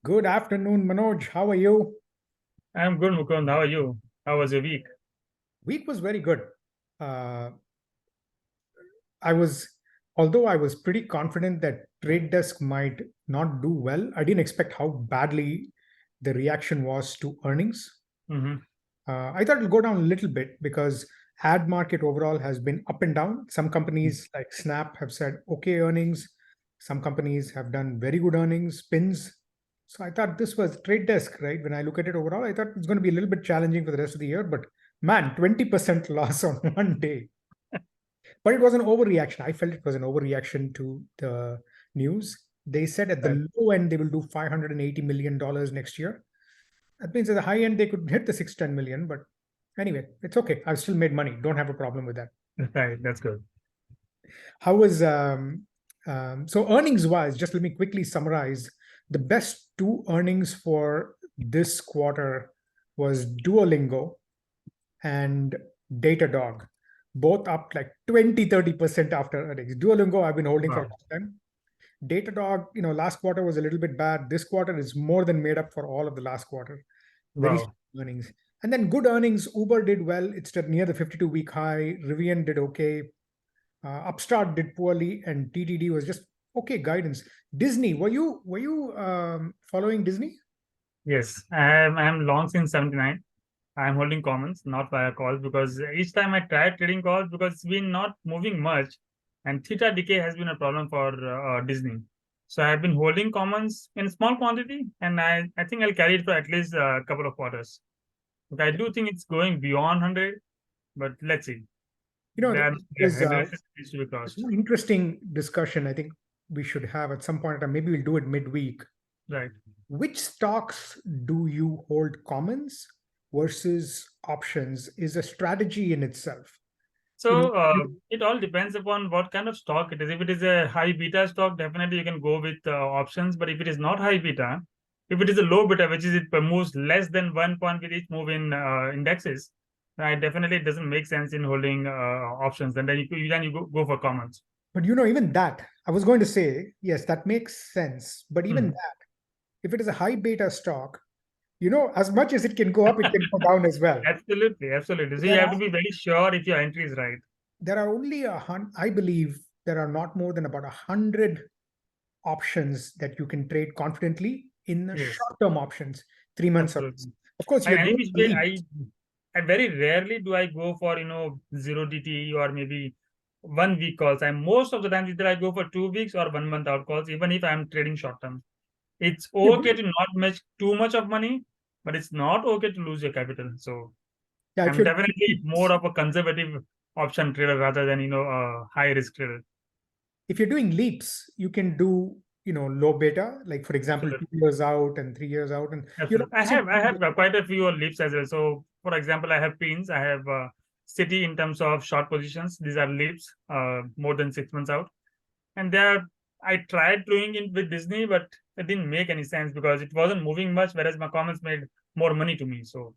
Good afternoon, Manoj. How are you? I'm good, Mukund. How are you? How was your week? Week was very good. Uh, I was, although I was pretty confident that Trade Desk might not do well, I didn't expect how badly the reaction was to earnings. Mm-hmm. I thought it'll go down a little bit because ad market overall has been up and down. Some companies like Snap have said okay earnings. Some companies have done very good earnings, spins. So I thought this was Trade Desk, right? When I look at it overall, I thought it's going to be a little bit challenging for the rest of the year. But man, 20% loss on one day. But it was an overreaction. I felt it was an overreaction to the news. They said at Right. the low end, they will do $580 million next year. That means at the high end, they could hit the 610 million. But anyway, it's okay. I've still made money. Don't have a problem with that. Right. That's good. How was, so earnings wise, just let me quickly summarize. The best two earnings for this quarter was Duolingo and Datadog, both up like 20-30% after earnings. Duolingo, I've been holding for a Wow. long time. Datadog, last quarter was a little bit bad. This quarter is more than made up for all of the last quarter. Very Wow. strong earnings. And then good earnings. Uber did well. It's near the 52-week high. Rivian did okay. Upstart did poorly, and TTD was just okay guidance. Disney, were you following Disney? Yes. I'm long since 79. I'm holding commons, not via calls, because each time I tried trading calls, because it's been not moving much, and theta decay has been a problem for Disney. So I've been holding commons in small quantity, and I think I'll carry it for at least a couple of quarters. But I do think it's going beyond 100, but let's see. There There's resistance needs to be crossed. one interesting discussion I think we should have at some point in time. Maybe we'll do it midweek. Right. Which stocks do you hold commons versus options is a strategy in itself. You know, So it all depends upon what kind of stock it is. If it is a high beta stock, definitely you can go with options. But if it is not high beta, if it is a low beta, which is it moves less than 1 point with each move in indexes, right? Definitely it doesn't make sense in holding options. And then you go for commons. but even that, I was going to say, yes, that makes sense. But even Hmm. that, if it is a high beta stock, as much as it can go up, it can go down as well. Absolutely, absolutely. So you There have are to be very sure if your entry is right. there are only I believe there are not more than about 100 options that you can trade confidently in the Yes, short-term options, 3 months or less. absolutely. Of course, And you're any doing which the way, leap. I very rarely do I go for zero DT or maybe 1 week calls. I most of the times either I go for 2 weeks or 1 month out calls, even if I'm trading short term. It's You're okay doing, to not make too much of money, but it's not okay to lose your capital. So yeah, if I'm you're definitely more of a conservative option trader rather than a high risk trader. if you're doing leaps, you can do low beta, like for example, Absolutely. 2 years out and 3 years out, and you're Absolutely. not I sitting. have quite a few leaps as well. So, for example, I have pins. I have city in terms of short positions. These are leaps, more than 6 months out. And there, I tried doing it with Disney, but it didn't make any sense because it wasn't moving much, whereas my comments made more money to me. So,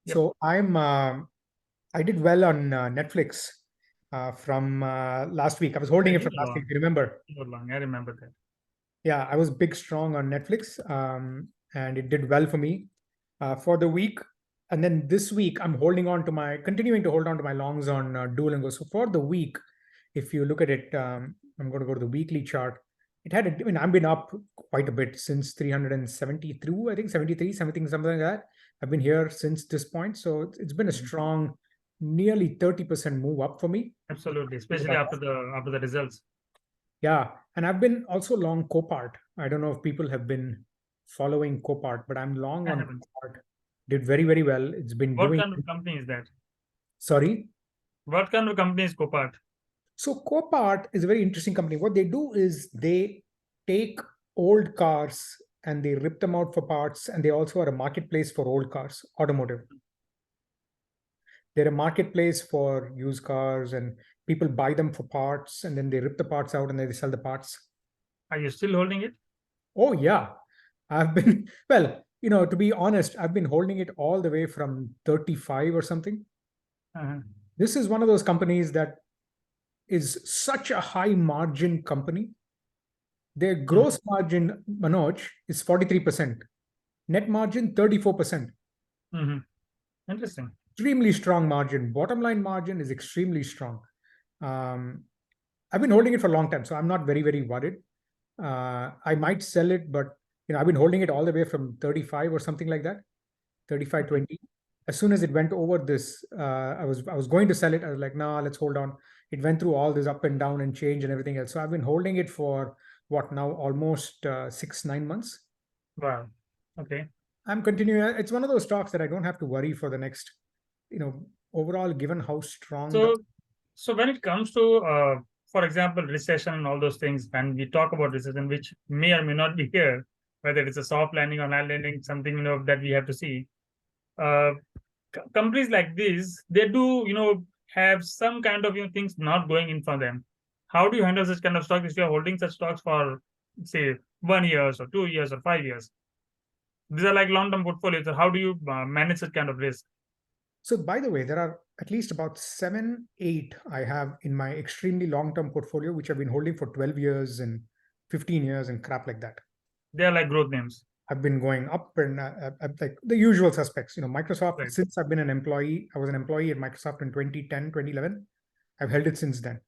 yep, So I did well on Netflix from last week. I was holding yeah, it you from were last week, long. if you remember. You were long. I remember that. Yeah, I was big strong on Netflix, and it did well for me for the week. And then this week, continuing to hold on to my longs on Duolingo. So for the week, if you look at it, I'm going to go to the weekly chart. I mean, I've been up quite a bit since 372, I think 73, something like that. I've been here since this point. So it's been a Mhm. strong, nearly 30% move up for me. Absolutely, especially after the results. Yeah, and I've been also long Copart. I don't know if people have been following Copart, but I'm long I on haven't. Copart. Did very, very well. It's been What doing, kind of company is that? sorry. What kind of company is Copart? So Copart is a very interesting company. What they do is they take old cars and they rip them out for parts, and they also are a marketplace for old cars, automotive. They're a marketplace for used cars, and people buy them for parts, and then they rip the parts out and then they sell the parts. Are you still holding it? Oh, yeah. I've been, well, to be honest, I've been holding it all the way from 35 or something. Uh-huh. This is one of those companies that is such a high margin company. Their gross margin, Manoj, is 43%. Net margin, 34%. Interesting. Extremely strong margin. Bottom line margin is extremely strong. I've been holding it for a long time, so I'm not very, very worried. I might sell it, but I've been holding it all the way from 35 or something like that, 35.20. As soon as it went over this, I was going to sell it. I was like, nah, let's hold on. It went through all this up and down and change and everything else. So I've been holding it for what now, almost 6-9 months. Wow. Okay. I'm continuing. It's one of those stocks that I don't have to worry for the next, overall, given how strong the. So when it comes to, for example, recession and all those things, and we talk about recession, which may or may not be here, whether it's a soft landing or hard landing, something that we have to see. Companies like this, they do have some kind of things not going in for them. How do you handle such kind of stocks if you are holding such stocks for say 1 year or 2 years or 5 years? These are like long-term portfolios. So how do you manage such kind of risk? So by the way, there are at least about 7, 8 I have in my extremely long-term portfolio, which I've been holding for 12 years and 15 years and crap like that. They are like growth names. I've been going up and like the usual suspects. Microsoft, Right. since I've been an employee, I was an employee at Microsoft in 2010, 2011. I've held it since then.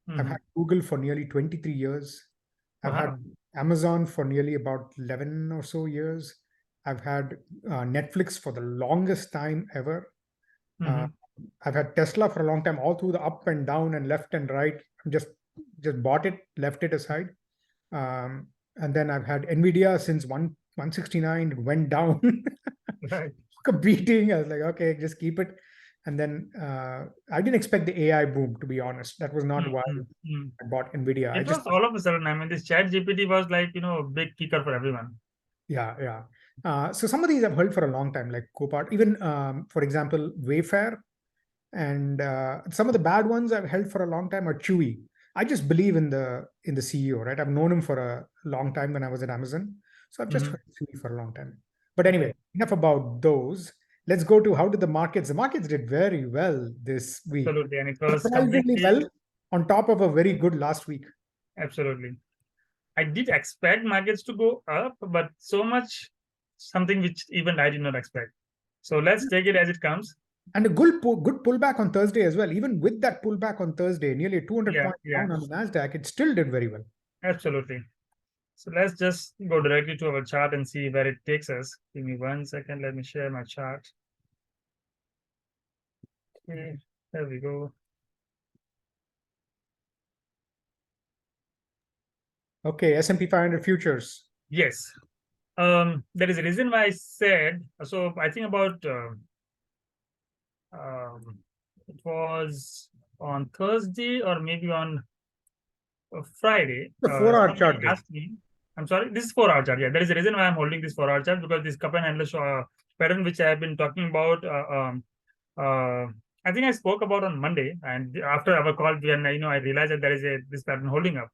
I've had Google for nearly 23 years. I've had Amazon for nearly about 11 or so years. I've had Netflix for the longest time ever. I've had Tesla for a long time, all through the up and down and left and right. Just bought it, left it aside. And then I've had Nvidia since 169. It went down. Right. Took a beating. I was like, okay, just keep it. And then I didn't expect the AI boom, to be honest. That was not why I bought Nvidia. It was all of a sudden. I mean, this Chat GPT was like, a big kicker for everyone. Yeah. So some of these I've held for a long time, like Copart, even for example, Wayfair, and some of the bad ones I've held for a long time are Chewy. I just believe in the CEO, right? I've known him for a long time when I was at Amazon, so I've just held Chewy for a long time. But anyway, enough about those. Let's go to how did the markets. The markets did very well this week. Absolutely, and it was surprisingly well on top of a very good last week. Absolutely. I did expect markets to go up, but so much something which even I did not expect. So let's take it as it comes. And a good pullback on Thursday as well. Even with that pullback on Thursday, nearly 200 points down on the Nasdaq, it still did very well. Absolutely. So let's just go directly to our chart and see where it takes us. Give me 1 second. Let me share my chart. Okay, there we go. Okay, S&P 500 futures. Yes. There is a reason why I said, so I think about, it was on Thursday or maybe on Friday. The 4-hour chart. Asked me, I'm sorry, this is 4-hour chart. Yeah, there is a reason why I'm holding this 4-hour chart, because this cup and handle pattern, which I have been talking about, I think I spoke about on Monday, and after our call, I realized that there is this pattern holding up.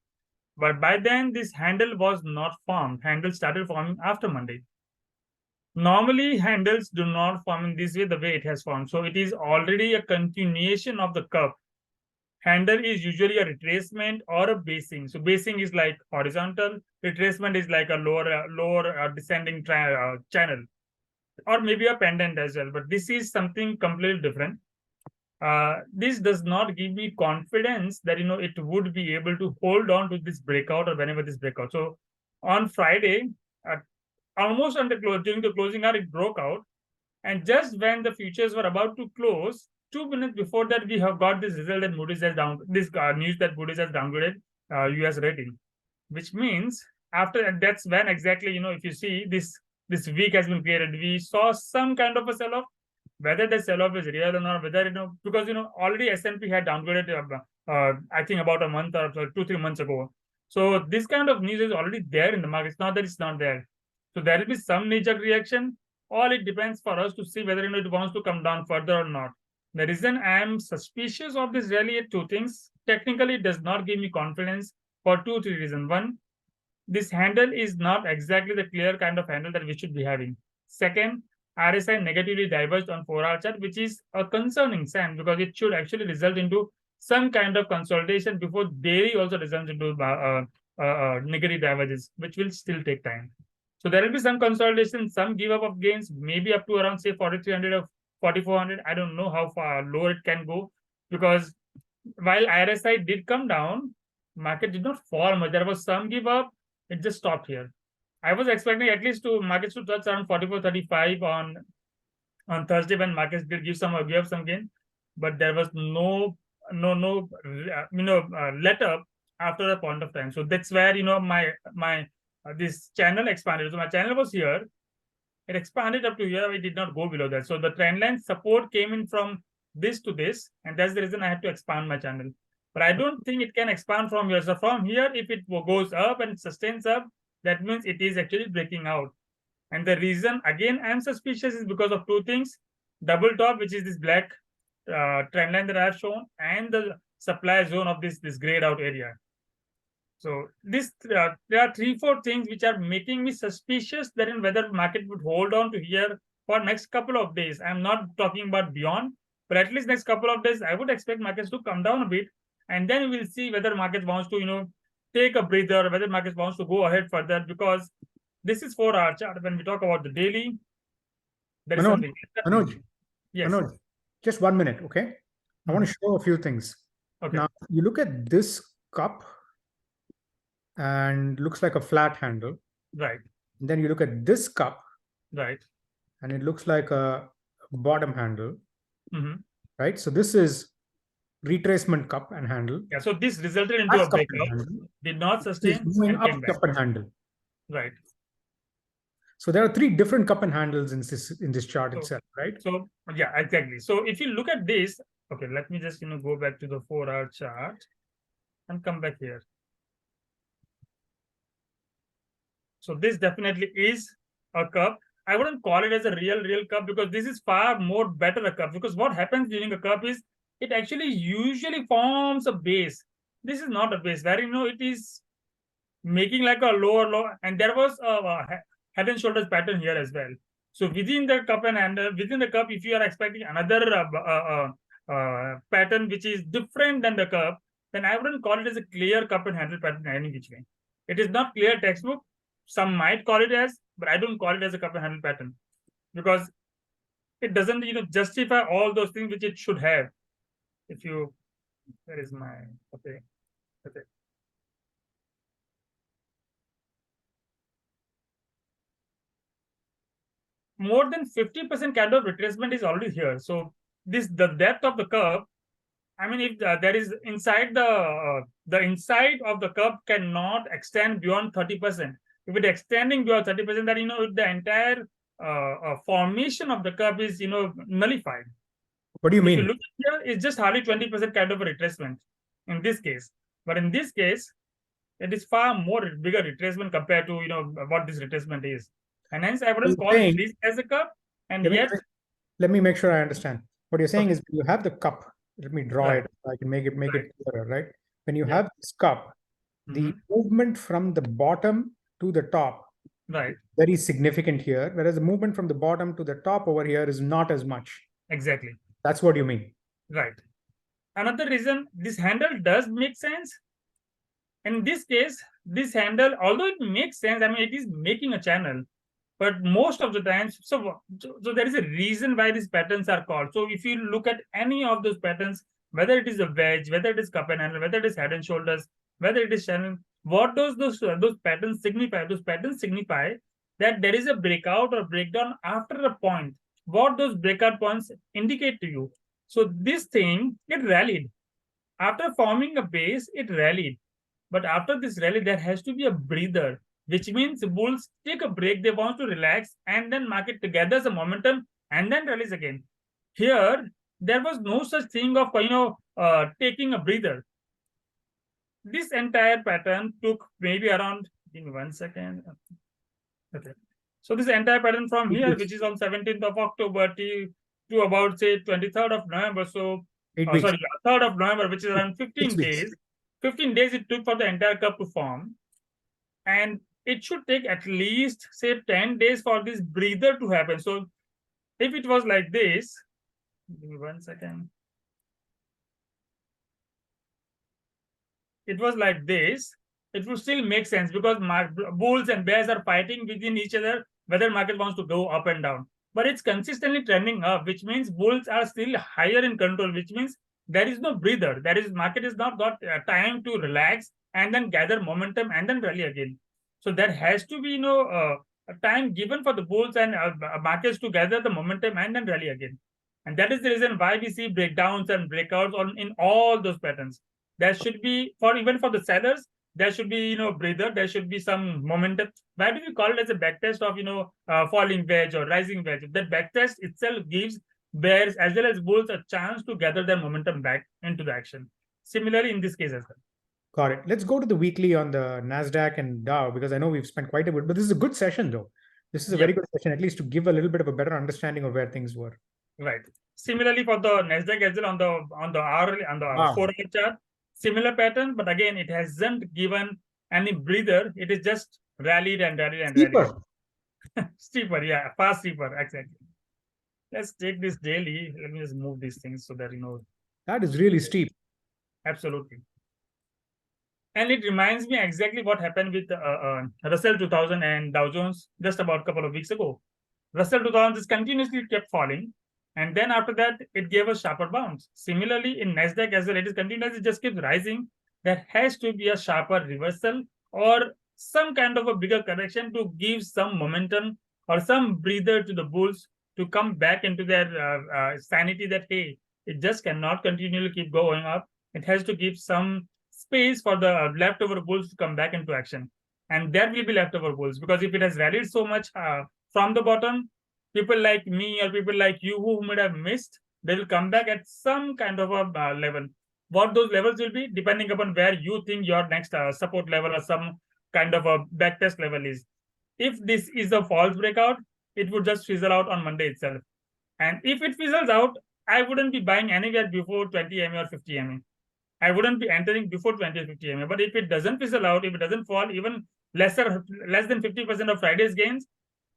But by then, this handle was not formed. Handle started forming after Monday. Normally, handles do not form in this way, the way it has formed. So it is already a continuation of the curve. Handle is usually a retracement or a basing. So basing is like horizontal. Retracement is like a lower descending channel, or maybe a pendant as well. But this is something completely different. This does not give me confidence that it would be able to hold on to this breakout or whenever this breakout. So on Friday, almost during the closing hour, it broke out, and just when the futures were about to close, 2 minutes before that, we have got this result that Moody's has news that Moody's has downgraded US rating, which means after that's when exactly if you see this week has been created, we saw some kind of a sell-off. Whether the sell-off is real or not, whether because already S&P had downgraded I think about a month or 2-3 months ago. So this kind of news is already there in the market. It's not that it's not there. So there will be some knee-jerk reaction. All it depends for us to see whether it wants to come down further or not. The reason I am suspicious of this rally are 2 things. Technically, it does not give me confidence for 2-3 reasons. One, this handle is not exactly the clear kind of handle that we should be having. Second, RSI negatively diverged on 4-hour chart, which is a concerning sign, because it should actually result into some kind of consolidation before daily also results into negative divergence, which will still take time. So there will be some consolidation, some give up of gains, maybe up to around say 4,300 or 4,400. I don't know how far lower it can go, because while RSI did come down, market did not fall much. There was some give up. It just stopped here. I was expecting at least to markets to touch around 44.35 on Thursday when markets did give up some gain, but there was no let up after a point of time. So that's where my this channel expanded. So my channel was here. It expanded up to here. It did not go below that. So the trend line support came in from this to this, and that's the reason I had to expand my channel. But I don't think it can expand from here. So from here, if it goes up and sustains up, that means it is actually breaking out. And the reason, again, I'm suspicious is because of two things: double top, which is this black trend line that I have shown, and the supply zone of this grayed out area. So this there are 3-4 things which are making me suspicious that in whether market would hold on to here for next couple of days. I'm not talking about beyond, but at least next couple of days, I would expect markets to come down a bit, and then we'll see whether market wants to take a breather, whether market wants to go ahead further, because this is 4-hour chart. When we talk about the daily, there is something. Yes. Manoj, just 1 minute, okay? I want to show a few things. Okay. Now, you look at this cup and looks like a flat handle. Right. And then you look at this cup. Right. And it looks like a bottom handle. Mm-hmm. Right? So this is retracement cup and handle. Yeah, so this resulted into a breakout, did not sustain, moving and up came back. cup and handle. Right. So there are 3 different cup and handles in this chart itself, right? So yeah, exactly. So if you look at this, okay, let me just go back to the 4-hour chart and come back here. So this definitely is a cup. I wouldn't call it as a real cup, because this is far more better a cup, because what happens during a cup is it actually usually forms a base. This is not a base, where it is making like a lower low, and there was a head and shoulders pattern here as well. So within the cup and handle, within the cup, if you are expecting another pattern which is different than the cup, then I wouldn't call it as a clear cup and handle pattern any which way. It is not clear textbook. Some might call it as, but I don't call it as a cup and handle pattern, because it doesn't justify all those things which it should have. If you, where is my, okay. More than 50% candle retracement is already here. So the depth of the curve, I mean, if there is inside the inside of the curve cannot extend beyond 30%. If it extending beyond 30%, then the entire formation of the curve is nullified. What do you mean? If you look here, it's just hardly 20% kind of a retracement in this case. But in this case, it is far more bigger retracement compared to what this retracement is. And hence I wouldn't call this as a cup. And let me make sure I understand. What you're saying is you have the cup. Let me draw it. I can make it clearer, right? When you have this cup, the movement from the bottom to the top, very significant here, whereas the movement from the bottom to the top over here is not as much. Exactly. That's what you mean. Right. Another reason this handle does make sense. In this case, this handle, although it makes sense, I mean, it is making a channel, but most of the times, so there is a reason why these patterns are called. So if you look at any of those patterns, whether it is a wedge, whether it is cup and handle, whether it is head and shoulders, whether it is channel, what those patterns signify? Those patterns signify that there is a breakout or breakdown after a point. What those breakout points indicate to you? So this thing, it rallied. After forming a base, it rallied. But after this rally, there has to be a breather, which means the bulls take a break. They want to relax, and then market gathers the momentum and then rallies again. Here, there was no such thing of taking a breather. This entire pattern took maybe around, give me 1 second. Okay. So this entire pattern from here, which is on 17th of October to about say 23rd of November. So sorry, 3rd of November, which is around 15 days. 15 days it took for the entire curve to form. And it should take at least, say, 10 days for this breather to happen. So if it was like this, give me 1 second. It was like this. it would still make sense because bulls and bears are fighting within each other whether market wants to go up and down. But it's consistently trending up, which means bulls are still higher in control, which means there is no breather. There is market is not got time to relax and then gather momentum and then rally again. So there has to be a time given for the bulls and markets to gather the momentum and then rally again. And that is the reason why we see breakdowns and breakouts in all those patterns. There should be even for the sellers, there should be breather, there should be some momentum. Why do we call it as a backtest of falling wedge or rising wedge? That backtest itself gives bears as well as bulls a chance to gather their momentum back into the action. Similarly in this case as well. Got it. Let's go to the weekly on the NASDAQ and Dow, because I know we've spent quite a bit, but this is a good session though. This is a very good session, at least to give a little bit of a better understanding of where things were. Right. Similarly for the NASDAQ as well on the hourly on the 4-hour chart, similar pattern, but again it hasn't given any breather. It is just rallied and rallied and Steeper. rallied. Steeper, yeah, fast steeper, exactly. Let's take this daily. Let me just move these things so that that is really steep. Absolutely. And it reminds me exactly what happened with Russell 2000 and Dow Jones just about a couple of weeks ago. Russell 2000 just continuously kept falling. And then after that, it gave a sharper bounce. Similarly, in NASDAQ as well, it is continuously just keeps rising. There has to be a sharper reversal or some kind of a bigger correction to give some momentum or some breather to the bulls to come back into their sanity that, hey, it just cannot continually keep going up. It has to give some space for the leftover bulls to come back into action. And there will be leftover bulls because if it has rallied so much from the bottom, people like me or people like you who might have missed, they will come back at some kind of a level. What those levels will be, depending upon where you think your next support level or some kind of a backtest level is. If this is a false breakout, it would just fizzle out on Monday itself. And if it fizzles out, I wouldn't be buying anywhere before 20 MA or 50 MA. I wouldn't be entering before 20 or 50 MA. But if it doesn't fizzle out, if it doesn't fall even less than 50% of Friday's gains,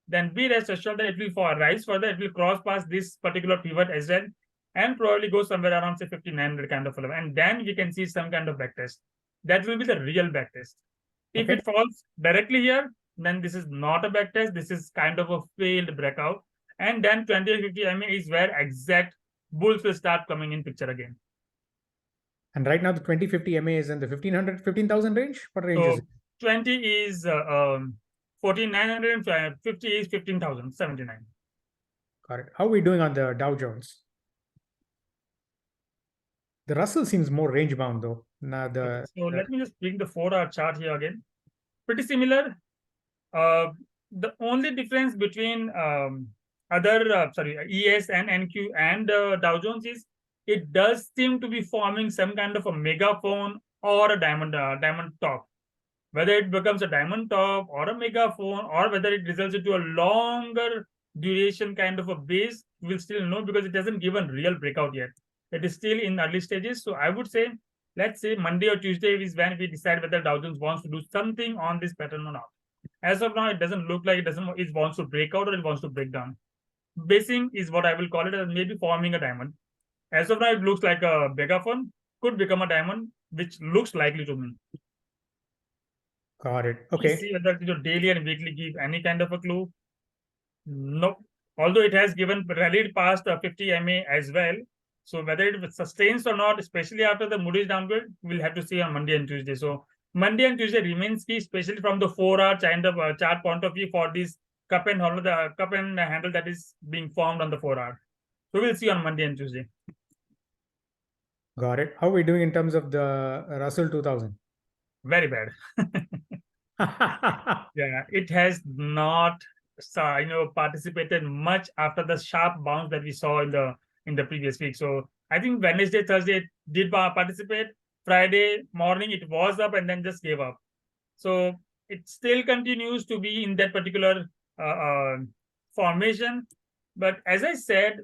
then be rest assured that it will rise further. It will cross past this particular pivot as well and probably go somewhere around, say, 5900 kind of a level. And then we can see some kind of backtest. That will be the real backtest. If it falls directly here, then this is not a backtest. This is kind of a failed breakout. And then 20 or 50 MA is where exact bulls will start coming in picture again. And right now, the 2050 MA is in the 15,000 range? What range is it? 20 is 14,900 and 50 is 15,079. Got it. How are we doing on the Dow Jones? The Russell seems more range bound though. Now let me just bring the 4-hour chart here again. Pretty similar. The only difference between ES and NQ and Dow Jones is it does seem to be forming some kind of a megaphone or a diamond top. Whether it becomes a diamond top or a megaphone or whether it results into a longer duration kind of a base, we'll still know because it hasn't given real breakout yet. It is still in early stages. So I would say, let's say Monday or Tuesday is when we decide whether Dow Jones wants to do something on this pattern or not. As of now, it doesn't look like it wants to break out or it wants to break down. Basing is what I will call it as maybe forming a diamond. As of now, it looks like a megaphone, could become a diamond, which looks likely to me. Got it. Okay. See whether your daily and weekly give any kind of a clue. No. Although it has given rallied past 50 MA as well. So whether it sustains or not, especially after the Moody's downgrade, we'll have to see on Monday and Tuesday. So Monday and Tuesday remains key, especially from the 4-hour kind of chart point of view for this cup and handle, the cup and handle that is being formed on the 4-hour. So we'll see on Monday and Tuesday. Got it. How are we doing in terms of the Russell 2000? Very bad. Yeah, it has not participated much after the sharp bounce that we saw in the previous week. So I think Wednesday, Thursday did participate. Friday morning it was up and then just gave up. So it still continues to be in that particular formation. But as I said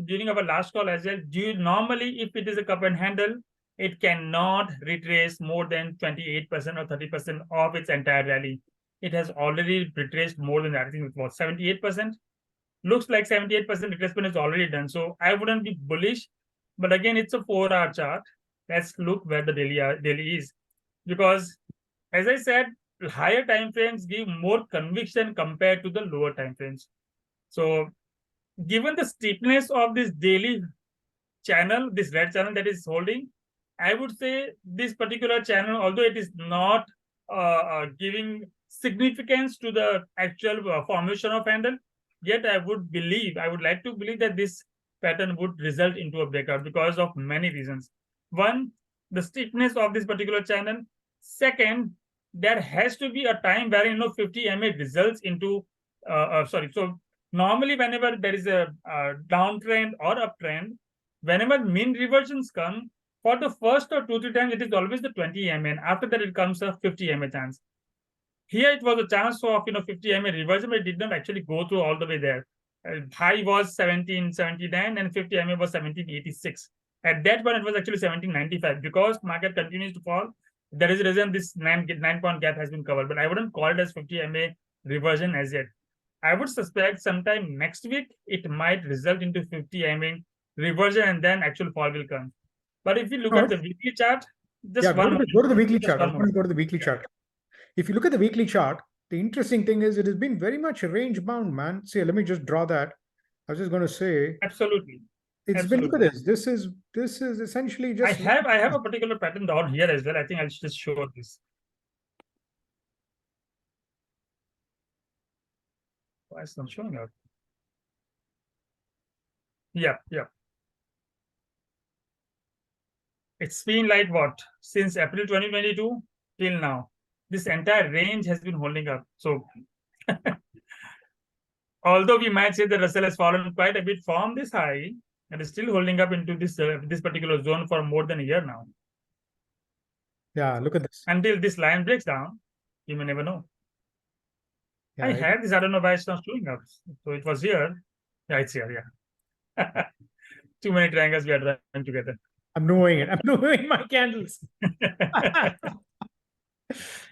during our last call as well, normally if it is a cup and handle, it cannot retrace more than 28% or 30% of its entire rally. It has already retraced more than that. I think it was 78%. Looks like 78% retracement is already done. So I wouldn't be bullish. But again, it's a 4-hour chart. Let's look where the daily is. Because as I said, higher time frames give more conviction compared to the lower time frames. So given the steepness of this daily channel, this red channel that is holding, I would say this particular channel, although it is not giving significance to the actual formation of handle, yet I would like to believe that this pattern would result into a breakout because of many reasons. One, the steepness of this particular channel. Second, there has to be a time where 50 MA results into so normally whenever there is a downtrend or uptrend, whenever mean reversions come, for the first or 2-3 times, it is always the 20 MA. And after that, it comes a 50 MA chance. Here, it was a chance of 50 MA reversion, but it did not actually go through all the way there. High was 1779 and 50 MA was 1786. At that point, it was actually 1795 because market continues to fall. There is a reason this 9-point gap has been covered, but I wouldn't call it as 50 MA reversion as yet. I would suspect sometime next week it might result into 50 MA reversion and then actual fall will come. But if you look at the weekly chart, just go to the weekly chart. I'm going to go to the weekly chart. If you look at the weekly chart, the interesting thing is it has been very much range bound, man. See, let me just draw that. I was just going to say, absolutely. It's been, look at this. This is essentially just. I have a particular pattern down here as well. I think I'll just show this. Why is it not showing up? Yeah. It's been like what? Since April 2022 till now. This entire range has been holding up. So although we might say the Russell has fallen quite a bit from this high, it is still holding up into this particular zone for more than a year now. Yeah, look at this. Until this line breaks down, you may never know. Yeah, I had this. I don't know why it's not showing up. So it was here. Yeah, it's here. Yeah. Too many triangles we are drawing together. I'm knowing it. I'm knowing my candles.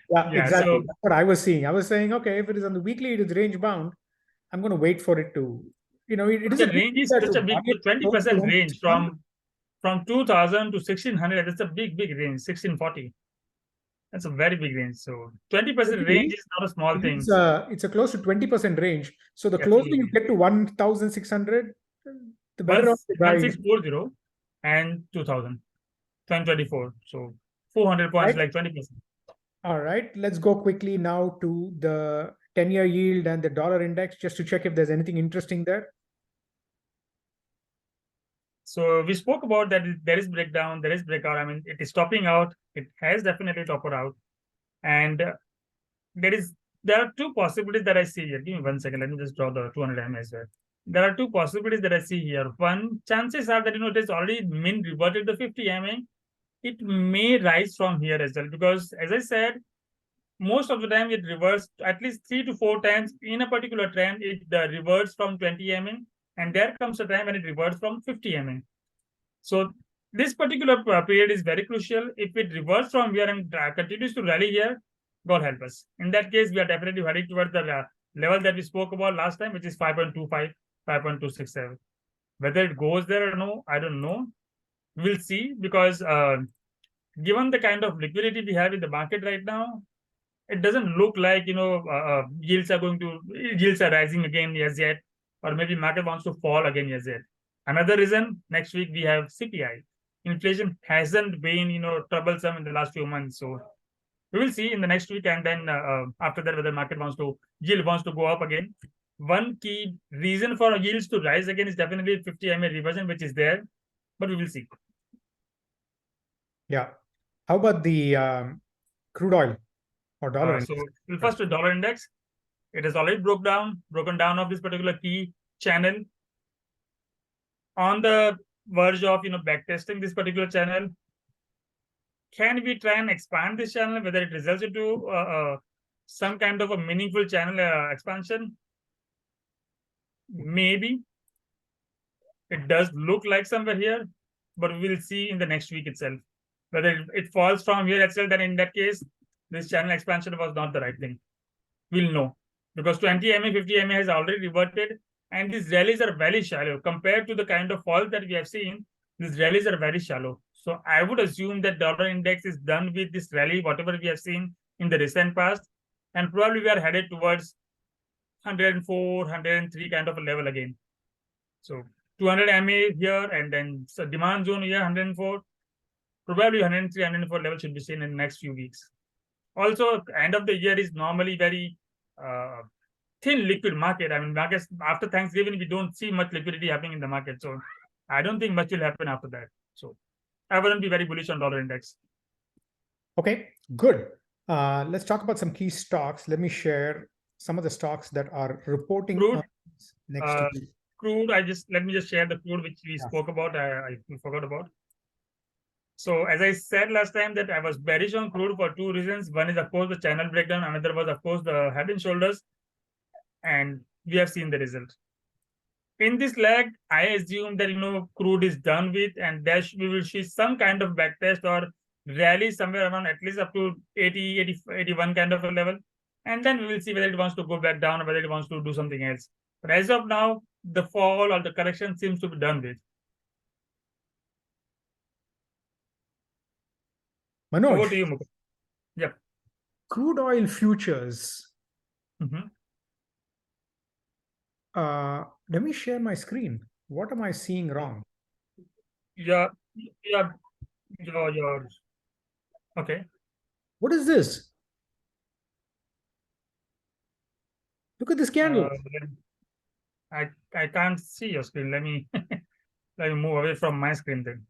Yeah, exactly. So, that's what I was seeing. I was saying, okay, if it is on the weekly, it is range bound. I'm going to wait for it to, it is. The range is such a big 20% range from 2000 to 1600. That's a big range. 1640. That's a very big range. So 20% range is not a small thing. It's a close to 20% range. So the closer you get to 1,600, the better off the guy. 1640 and 2000, 1024. So 400 points, like 20%. All right, let's go quickly now to the 10-year yield and the dollar index just to check if there's anything interesting there. So we spoke about that there is breakdown, there is breakout. I mean, it is topping out. It has definitely toppled out. And there are two possibilities that I see here. Give me 1 second. Let me just draw the 200 MA as well. There are two possibilities that I see here. One, chances are that, it has already mean reverted the 50 MA. It may rise from here as well, because as I said, most of the time it reverts at least 3 to 4 times in a particular trend. It reverts from 20 MA, and there comes a time when it reverts from 50 MA. So this particular period is very crucial. If it reverts from here and continues to rally here, God help us. In that case, we are definitely heading towards the level that we spoke about last time, which is 5.25, 5.267. Whether it goes there or no, I don't know. We'll see, because given the kind of liquidity we have in the market right now, it doesn't look like yields are rising again as yet, or maybe market wants to fall again as yet. Another reason, next week we have CPI. Inflation hasn't been troublesome in the last few months, so we will see in the next week, and then after that whether yield wants to go up again. One key reason for yields to rise again is definitely 50 MA reversion, which is there, but we will see. Yeah. How about the crude oil or dollar index? So first the dollar index. It has already broken down of this particular key channel. On the verge of backtesting this particular channel. Can we try and expand this channel? Whether it results into some kind of a meaningful channel expansion? Maybe. It does look like somewhere here, but we will see in the next week itself. Whether it falls from here itself, then in that case, this channel expansion was not the right thing. We'll know. Because 20 MA, 50 MA has already reverted, and these rallies are very shallow. Compared to the kind of fall that we have seen, these rallies are very shallow. So I would assume that dollar index is done with this rally, whatever we have seen in the recent past, and probably we are headed towards 104, 103 kind of a level again. So 200 MA here, and then so demand zone here 104, probably 103, 104 level should be seen in the next few weeks. Also, end of the year is normally very thin liquid market. I mean, markets after Thanksgiving, we don't see much liquidity happening in the market. So I don't think much will happen after that. So I wouldn't be very bullish on dollar index. Okay, good. Let's talk about some key stocks. Let me share some of the stocks that are reporting Crude, next week. Crude, let me just share the crude which we spoke about. I forgot about. So as I said last time that I was bearish on crude for two reasons. One is of course the channel breakdown. Another was of course the head and shoulders, and we have seen the result. In this leg, I assume that crude is done with, and we will see some kind of backtest or rally somewhere around at least up to 80, 80, 81 kind of a level, and then we will see whether it wants to go back down or whether it wants to do something else. But as of now, the fall or the correction seems to be done with. Manoj, over to you, Mukul. Yep. Crude oil futures. Mm-hmm. Let me share my screen. What am I seeing wrong? Yeah. Okay. What is this? Look at this candle. I can't see your screen. Let me let me move away from my screen then.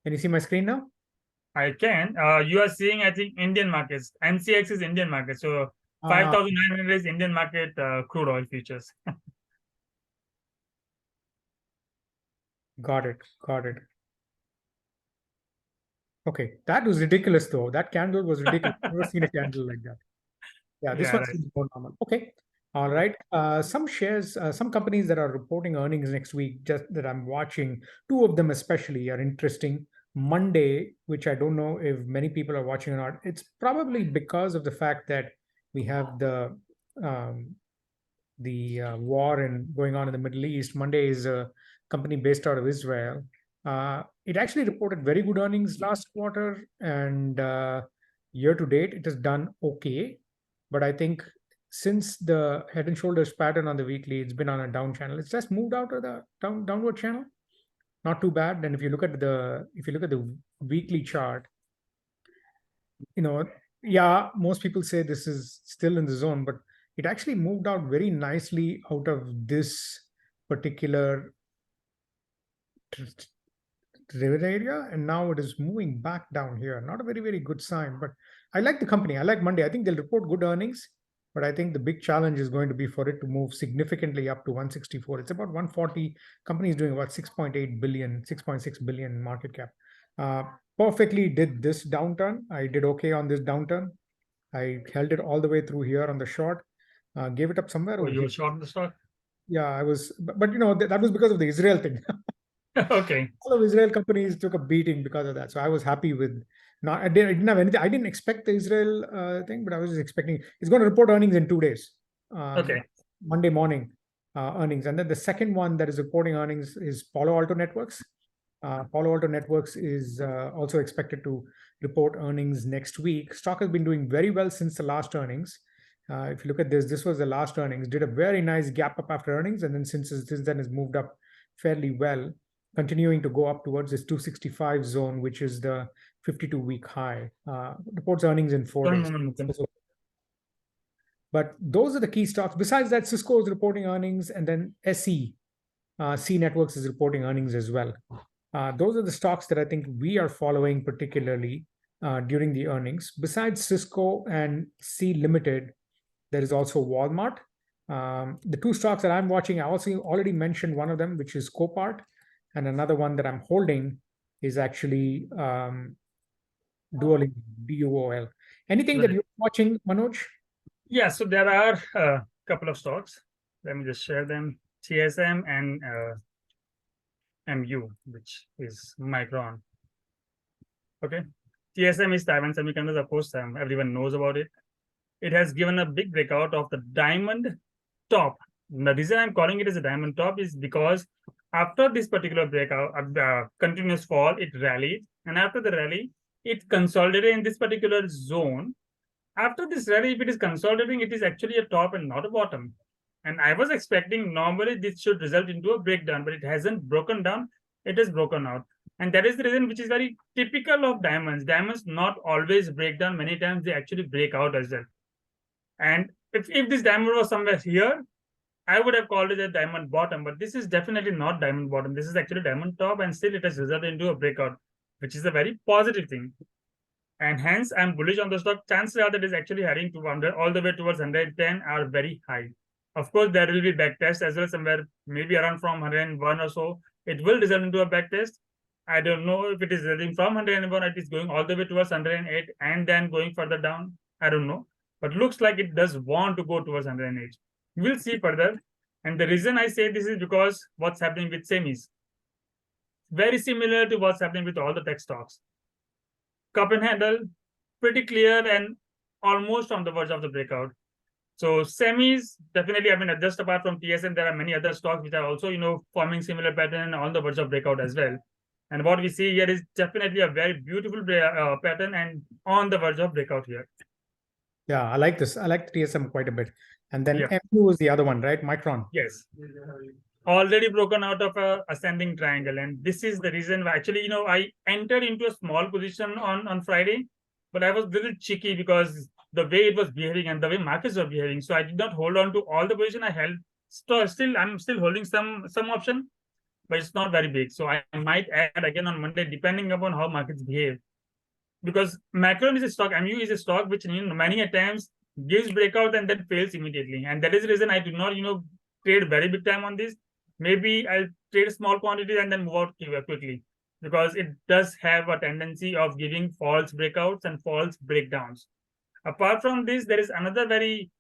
Can you see my screen now? I can. You are seeing, I think, Indian markets. NCX is Indian market. So 5,900 is Indian market crude oil futures. Got it. Got it. Okay, that was ridiculous though. That candle was ridiculous. I've never seen a candle like that. Yeah, this one seems more normal. Okay. All right. Some shares, some companies that are reporting earnings next week, just that I'm watching, two of them especially are interesting. Monday, which I don't know if many people are watching or not, it's probably because of the fact that we have the war going on in the Middle East. Monday is a company based out of Israel. It actually reported very good earnings last quarter, and year to date, it has done okay. But I think since the head and shoulders pattern on the weekly, it's been on a down channel. It's just moved out of the downward channel. Not too bad. And if you look at the weekly chart, yeah, most people say this is still in the zone, but it actually moved out very nicely out of this particular river area, and now it is moving back down here. Not a very, very good sign, but I like the company. I like Monday. I think they'll report good earnings, but I think the big challenge is going to be for it to move significantly up to 164. It's about 140. Company is doing about 6.8 billion, 6.6 billion market cap. Perfectly did this downturn. I did okay on this downturn. I held it all the way through here on the short. Gave it up somewhere. Oh, you were short the stock? Yeah, I was, but that was because of the Israel thing. Okay. All of Israel companies took a beating because of that. So I was happy with I didn't have anything. I didn't expect the Israel thing, but I was just expecting it's going to report earnings in 2 days. Okay. Monday morning earnings. And then the second one that is reporting earnings is Palo Alto Networks. Palo Alto Networks is also expected to report earnings next week. Stock has been doing very well since the last earnings. If you look at this was the last earnings, did a very nice gap up after earnings, and then since then has moved up fairly well, continuing to go up towards this 265 zone, which is the 52-week high. Reports earnings in 4 days. But those are the key stocks. Besides that, Cisco is reporting earnings, and then SE, C Networks is reporting earnings as well. Those are the stocks that I think we are following particularly during the earnings. Besides Cisco and C Limited, there is also Walmart. The two stocks that I'm watching, I also already mentioned one of them, which is Copart, and another one that I'm holding is actually Duolingo, DUOL. Anything that you're watching, Manoj? Yeah, so there are a couple of stocks. Let me just share them. TSM and MU, which is Micron. Okay. TSM is Taiwan Semiconductor. Of course, everyone knows about it. It has given a big breakout of the diamond top. The reason I'm calling it as a diamond top is because After this particular breakout, continuous fall, it rallied, and after the rally, it consolidated in this particular zone. After this rally, if it is consolidating, it is actually a top and not a bottom. And I was expecting normally this should result into a breakdown, but it hasn't broken down. It has broken out. And that is the reason which is very typical of diamonds. Diamonds not always break down. Many times they actually break out as well. And if this diamond was somewhere here, I would have called it a diamond bottom, but this is definitely not diamond bottom. This is actually diamond top, and still it has resulted into a breakout, which is a very positive thing. And hence, I'm bullish on the stock. Chances are that is actually heading to 100, all the way towards 110 are very high. Of course, there will be back test as well, somewhere maybe around from 101 or so. It will result into a back test. I don't know if it is resulting from 101, it is going all the way towards 108 and then going further down. I don't know. But looks like it does want to go towards 108. We'll see further. And the reason I say this is because what's happening with semis. Very similar to what's happening with all the tech stocks. Cup and handle, pretty clear and almost on the verge of the breakout. So semis, definitely, I mean, just apart from TSM, there are many other stocks which are also, forming similar pattern on the verge of breakout as well. And what we see here is definitely a very beautiful pattern and on the verge of breakout here. Yeah, I like this. I like TSM quite a bit. And then Yeah. MU is the other one, right? Micron. Yes. Already broken out of a ascending triangle. And this is the reason why actually, I entered into a small position on Friday, but I was a little cheeky because the way it was behaving and the way markets were behaving. So I did not hold on to all the position I held. I'm still holding some option, but it's not very big. So I might add again on Monday, depending upon how markets behave. Because Micron is a stock, MU is a stock which many a times gives breakout and then fails immediately. And that is the reason I do not, trade very big time on this. Maybe I'll trade small quantities and then move out quickly, because it does have a tendency of giving false breakouts and false breakdowns. Apart from this, there is another very,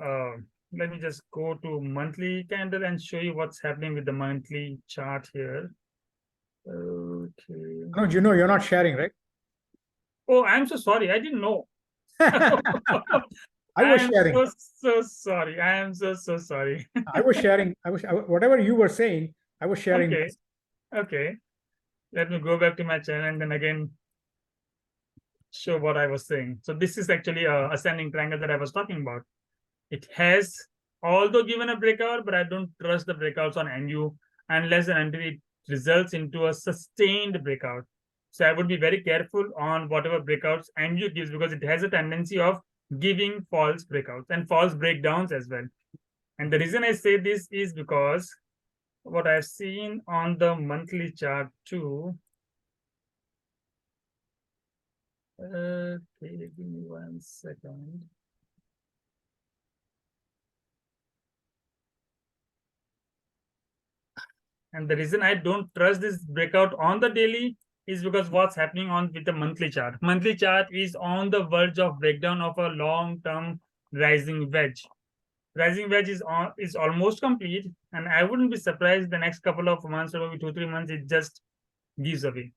let me just go to monthly candle and show you what's happening with the monthly chart here. Okay. No, you're not sharing, right? Oh, I'm so sorry. I didn't know. I was sharing. So sorry. I am so sorry. I was sharing. Whatever you were saying, I was sharing. Okay. Okay. Let me go back to my channel and then again show what I was saying. So this is actually a ascending triangle that I was talking about. It has although given a breakout, but I don't trust the breakouts on MU unless and until it results into a sustained breakout. So I would be very careful on whatever breakouts MU gives, because it has a tendency of giving false breakouts and false breakdowns as well. And the reason I say this is because what I've seen on the monthly chart too. Okay, give me 1 second. And the reason I don't trust this breakout on the daily is because what's happening on with the monthly chart. Monthly chart is on the verge of breakdown of a long-term rising wedge. Rising wedge is almost complete, and I wouldn't be surprised the next couple of months or maybe 2-3 months it just gives away.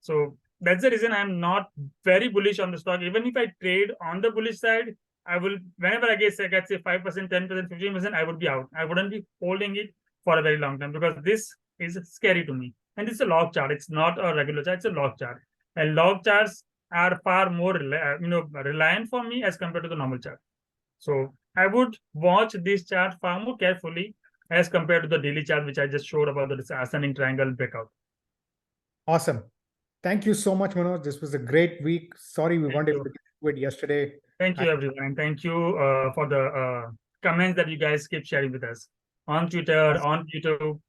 So that's the reason I'm not very bullish on the stock. Even if I trade on the bullish side, I will, whenever I get say 5%, 10%, 15%, I would be out. I wouldn't be holding it for a very long time, because this is scary to me. And it's a log chart. It's not a regular chart. It's a log chart. And log charts are far more, reliant for me as compared to the normal chart. So I would watch this chart far more carefully as compared to the daily chart, which I just showed about the ascending triangle breakout. Awesome. Thank you so much, Manoj. This was a great week. Sorry we weren't able to do it yesterday. Thank you, everyone. And thank you for the comments that you guys keep sharing with us on Twitter, on YouTube.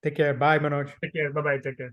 Take care. Bye, Manoj. Take care. Bye-bye. Take care.